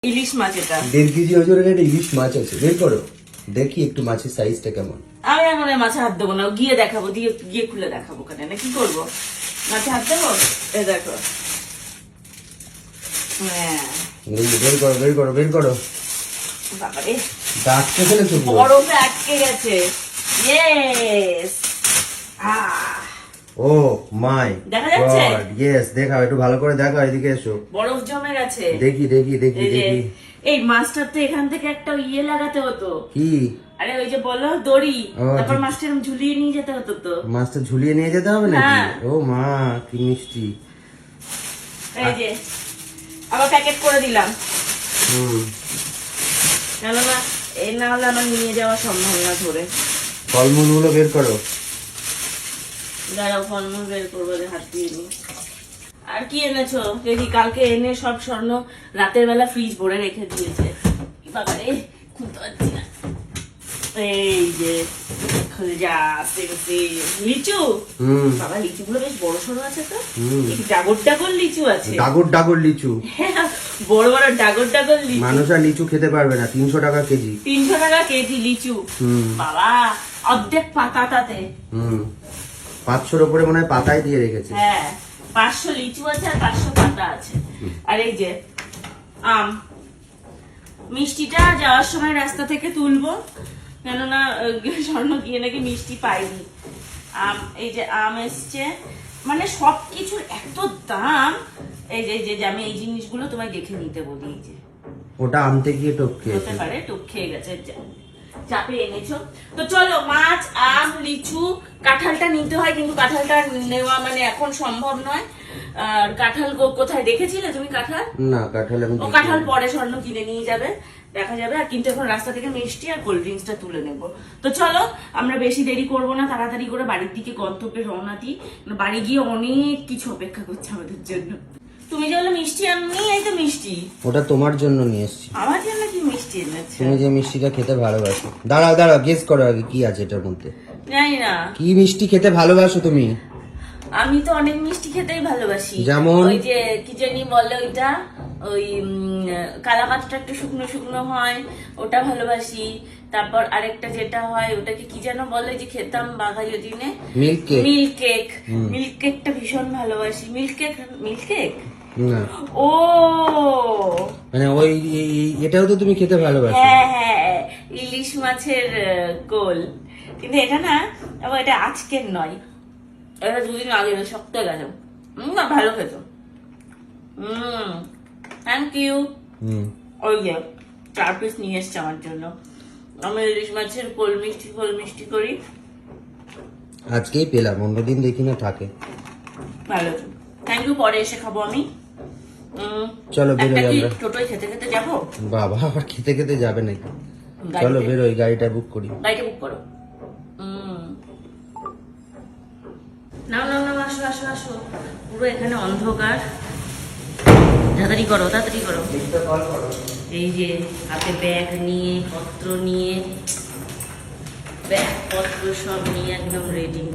ইলিশ মাছ এটা 1.5 কেজি ওজনের একটা ইলিশ মাছ আছে, বের করো দেখি একটু মাছের সাইজটা কেমন। আমি এখন মাছে হাত দেবো না, গিয়ে দেখাবো, গিয়ে খুলে দেখাবো কেন না, কি করবো মাছে হাত দেবো। এই দেখো, হ্যাঁ বের করো বের করো বের করো। বাবারে ডাকতে ফেলেছো পুরো। বরফে আটকে গেছে। ইয়েস, ও মাই দেখা যাচ্ছে? গড, ইয়েস দেখাও, একটু ভালো করে দেখাও, এদিকে এসো। বরফ জমে গেছে। দেখি দেখি দেখি এই যে, দেখি। এই মাছটার তো এখান থেকে একটা ইয়ে লাগাতে হতো। কি? আরে ওই যে বলো দড়ি, ও, তারপর মাছটা এরকম ঝুলিয়ে নিয়ে যেতে হতো তো। মাছটা ঝুলিয়ে নিয়ে যেতে হবে নাকি? হ্যাঁ। ও মা, কি মিষ্টি। এই যে আবার প্যাকেট করে দিলাম, কেননা এই না হলে আমার নিয়ে যাওয়া সম্ভব না ধরে। ফলমূল গুলো বের করো। দাঁড়াও, ফলমূল বের করবো, হাত দিয়ে নি। আর কি এনেছো দেখি? কালকে এনে সব স্বর্ণ রাতের বেলা ফ্রিজ ভরে রেখে দিয়েছে। বাবারে খুলতে পারছি না। এই যে যা লিচু, বাবা লিচু গুলো বেশ বড় সড়ো আছে তো, ডাগর ডাগর লিচু আছে, ডাগর ডাগর লিচু, বড় বড় ডাগর ডাগর লিচু। মানুষ আর লিচু খেতে পারবে না, 300 টাকা কেজি। 300 টাকা কেজি লিচু, বাবা অর্ধেক পাতা তাতে। 500-র উপরে মনে হয় পাতায় দিয়ে রেখেছে। হ্যাঁ, 500 লিচু আছে আর 500 পাতা আছে। আর এই যে আম, মিষ্টিটা যাওয়ার সময় রাস্তা থেকে তুলবো, কেননা স্বর্ণ গিয়ে নাকি মিষ্টি পাইনি। আম, এই যে আম এসছে, মানে সবকিছুর এত দাম। এই যে আমি এই জিনিসগুলো তোমায় দেখে নিতে বলি। এই যে ওটা আনতে গিয়ে টপকে হতে পারে টুক খেয়ে গেছে, চাপে এনেছো তো। চলো, মাছ, আম, লিচু, কাঁঠালটা নিতে হয়, কিন্তু কাঁঠালটা নেওয়া মানে এখন সম্ভব নয়। আর কাঁঠাল কোথায় দেখেছিলে তুমি? কাঁঠাল না, কাঁঠাল আমি ও কাঁঠাল পরে স্বর্ণ কিনে নিয়ে যাবে, দেখা যাবে। আর কিন্তু এখন রাস্তা থেকে মিষ্টি আর কোল্ড ড্রিঙ্কসটা তুলে নেবো। তো চলো, আমরা বেশি দেরি করব না, তাড়াতাড়ি করে বাড়ির দিকে গন্তব্যে রওনা দিই। বাড়ি গিয়ে অনেক কিছু অপেক্ষা করছে আমাদের জন্য। তুমি যে বলে মিষ্টি আননি, এই তো মিষ্টি ওটা তোমার জন্য নিয়ে এসেছি। আমার জন্য কি মিষ্টি এনেছে? তুমি যে মিষ্টিটা খেতে ভালোবাসো। দাঁড়াও দাঁড়াও, গেস করো আগে কি আছে এটার মধ্যে। জানি না, কি মিষ্টি খেতে ভালোবাসো তুমি? আমি তো অনেক মিষ্টি খেতেই ভালোবাসি। যেমন? ওই যে কি জানি বলে ওইটা, ওই কালাকাতটা একটু শুকনো শুকনো হয়, ওটা ভালোবাসি। তারপর আরেকটা যেটা হয় ওটাকে কি যেন বলে, যে খেতাম বাঘাইয়ের দিনে, milk cake. Milk cake, milk কেকটা ভীষণ ভালোবাসি। মিল্ক কেক, মিল্ক কেক, না ও মানে ওই এটাও তো তুমি খেতে ভালোবাসো। হ্যাঁ হ্যাঁ, ইলিশ মাছের কোল। কিন্তু এটা না, আবার এটা আজকের নয়, এটা 2 দিন আগে, শক্ত হয়ে গেছে। না ভালো খেতো। Thank you. ওই যে 4 পিস নিয়ে এসছে আমার জন্য। আমি ইলিশ মাছের কোল মিষ্টি করি। আজকেই পেলাম, অন্যদিন দেখি না থাকে। ভালো, থ্যাংক ইউ। পরে এসে খাবো আমি। চলো বেরোই আমরা। টোটোয় খেতে খেতে যাবো? বাবা, আবার খেতে খেতে যাবে নাকি? চলো বেরোই, গাড়িটা বুক করি। গাড়িটা বুক করো। নাও নাও নাও, আসো আসো আসো, পুরো এখানে অন্ধকার। তাড়াতাড়ি করো তাড়াতাড়ি করো। এই যে হাতে ব্যাগ নিয়ে, পত্র নিয়ে, ব্যাগ পত্র সব নিয়ে একদম রেডি।